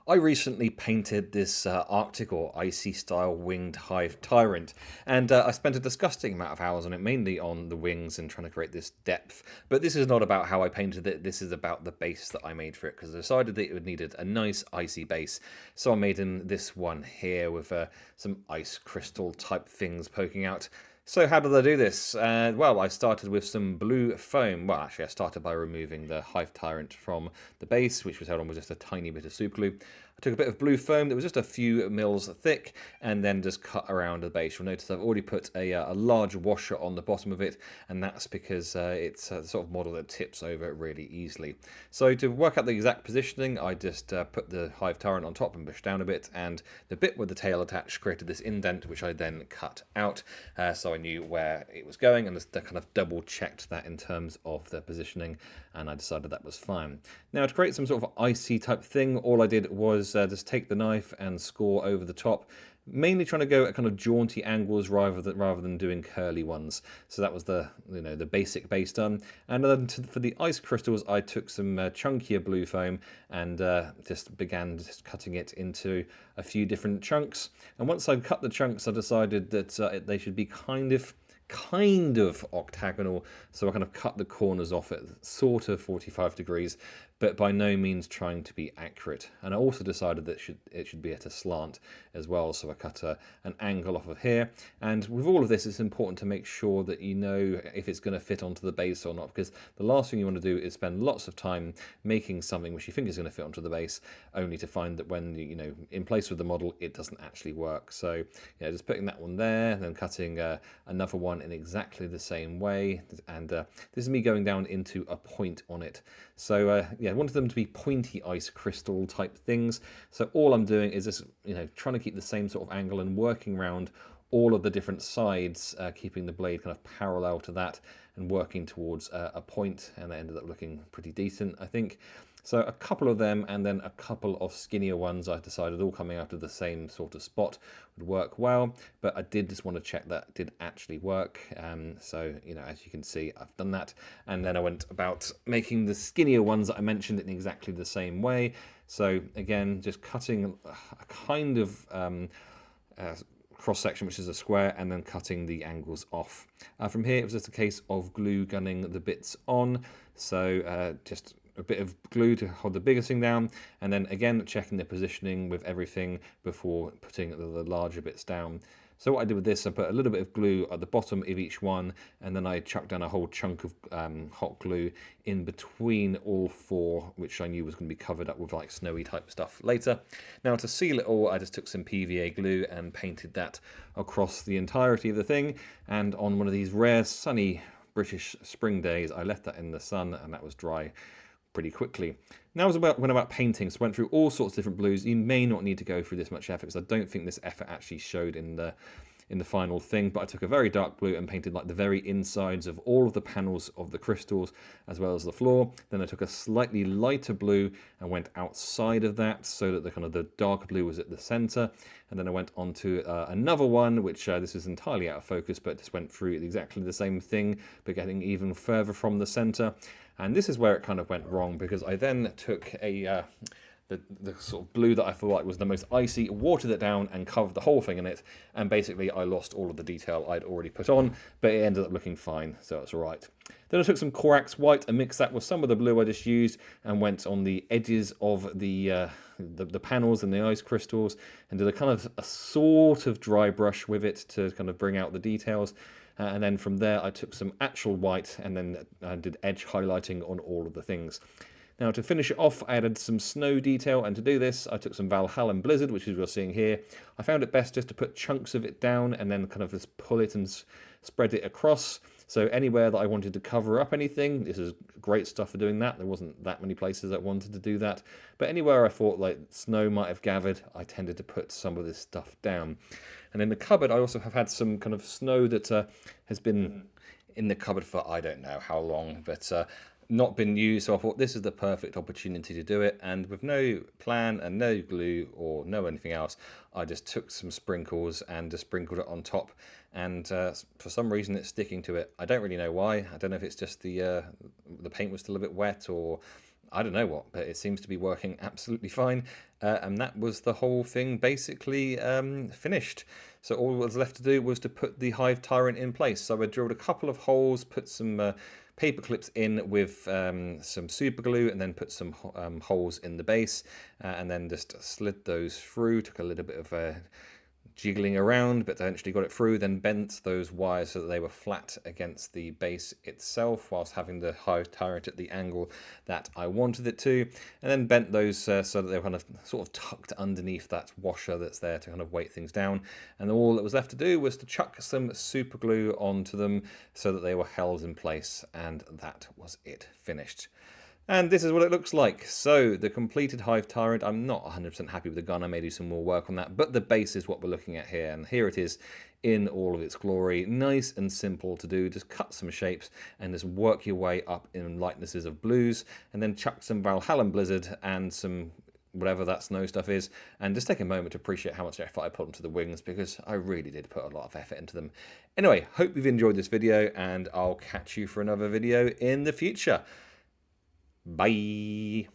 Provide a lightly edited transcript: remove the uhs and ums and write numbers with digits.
I recently painted this Arctic or icy style Winged Hive Tyrant, and I spent a disgusting amount of hours on it, mainly on the wings and trying to create this depth. But this is not about how I painted it, this is about the base that I made for it, because I decided that it would needed a nice icy base. So I made him this one here with some ice crystal type things poking out. So how did I do this? Well, I started with some blue foam. Well, actually, I started by removing the Hive Tyrant from the base, which was held on with just a tiny bit of super glue. I took a bit of blue foam that was just a few mils thick, and then just cut around the base. You'll notice I've already put a large washer on the bottom of it, and that's because it's the sort of model that tips over really easily. So to work out the exact positioning, I just put the Hive Tyrant on top and pushed down a bit, and the bit with the tail attached created this indent, which I then cut out, so I knew where it was going, and just kind of double checked that in terms of the positioning, and I decided that was fine. Now, to create some sort of icy type thing, all I did was just take the knife and score over the top, mainly trying to go at kind of jaunty angles rather than doing curly ones. So that was the the basic base done. And then for the ice crystals, I took some chunkier blue foam and just began cutting it into a few different chunks. And once I cut the chunks, I decided that they should be kind of octagonal, so I kind of cut the corners off at sort of 45 degrees, but by no means trying to be accurate. And I also decided that it should be at a slant as well, so I cut an angle off of here. And with all of this, it's important to make sure that you know if it's going to fit onto the base or not, because the last thing you want to do is spend lots of time making something which you think is going to fit onto the base, only to find that when in place with the model, it doesn't actually work. So just putting that one there, then cutting another one in exactly the same way, and this is me going down into a point on it. So I wanted them to be pointy ice crystal type things. So all I'm doing is just trying to keep the same sort of angle and working around all of the different sides, keeping the blade kind of parallel to that and working towards a point, and that ended up looking pretty decent, I think. So a couple of them, and then a couple of skinnier ones I decided all coming out of the same sort of spot would work well, but I did just want to check that did actually work. So as you can see, I've done that, and then I went about making the skinnier ones that I mentioned in exactly the same way. So again, just cutting a kind of cross section, which is a square, and then cutting the angles off. From here, it was just a case of glue gunning the bits on. So just a bit of glue to hold the biggest thing down, and then again checking the positioning with everything before putting the larger bits down. So what I did with this, I put a little bit of glue at the bottom of each one, and then I chucked down a whole chunk of hot glue in between all four, which I knew was going to be covered up with like snowy type stuff later. Now to seal it all, I just took some PVA glue and painted that across the entirety of the thing, and on one of these rare sunny British spring days, I left that in the sun, and that was dry pretty quickly. Now when about painting, so I went through all sorts of different blues. You may not need to go through this much effort, because I don't think this effort actually showed in the final thing, but I took a very dark blue and painted like the very insides of all of the panels of the crystals as well as the floor. Then I took a slightly lighter blue and went outside of that so that the darker blue was at the center. And then I went on to another one, which this is entirely out of focus, but just went through exactly the same thing, but getting even further from the center. And this is where it kind of went wrong, because I then took the sort of blue that I thought like was the most icy, watered it down and covered the whole thing in it, and basically I lost all of the detail I'd already put on, but it ended up looking fine, so it's alright. Then I took some Corax white and mixed that with some of the blue I just used, and went on the edges of the panels and the ice crystals, and did a sort of dry brush with it to kind of bring out the details. And then from there I took some actual white and then did edge highlighting on all of the things. Now to finish it off, I added some snow detail, and to do this I took some Valhalla Blizzard, which is what you're seeing here. I found it best just to put chunks of it down and then kind of just pull it and spread it across. So anywhere that I wanted to cover up anything, this is great stuff for doing that. There wasn't that many places that wanted to do that, but anywhere I thought like snow might have gathered, I tended to put some of this stuff down. And in the cupboard, I also have had some kind of snow that has been in the cupboard for I don't know how long, but not been used. So I thought this is the perfect opportunity to do it. And with no plan and no glue or no anything else, I just took some sprinkles and just sprinkled it on top. And for some reason, it's sticking to it. I don't really know why. I don't know if it's just the paint was still a bit wet, or I don't know what, but it seems to be working absolutely fine. And that was the whole thing basically finished. So all that was left to do was to put the Hive Tyrant in place. So I drilled a couple of holes, put some paper clips in with some super glue, and then put some holes in the base, and then just slid those through. Took a little bit of jiggling around, but eventually got it through, then bent those wires so that they were flat against the base itself, whilst having the Hive Tyrant at the angle that I wanted it to, and then bent those so that they were kind of sort of tucked underneath that washer that's there to kind of weight things down. And all that was left to do was to chuck some super glue onto them so that they were held in place, and that was it, finished. And this is what it looks like. So the completed Hive Tyrant, I'm not 100% happy with the gun, I may do some more work on that, but the base is what we're looking at here, and here it is in all of its glory. Nice and simple to do, just cut some shapes and just work your way up in lightnesses of blues, and then chuck some Valhalla Blizzard and some whatever that snow stuff is, and just take a moment to appreciate how much effort I put into the wings, because I really did put a lot of effort into them. Anyway, hope you've enjoyed this video, and I'll catch you for another video in the future. Bye.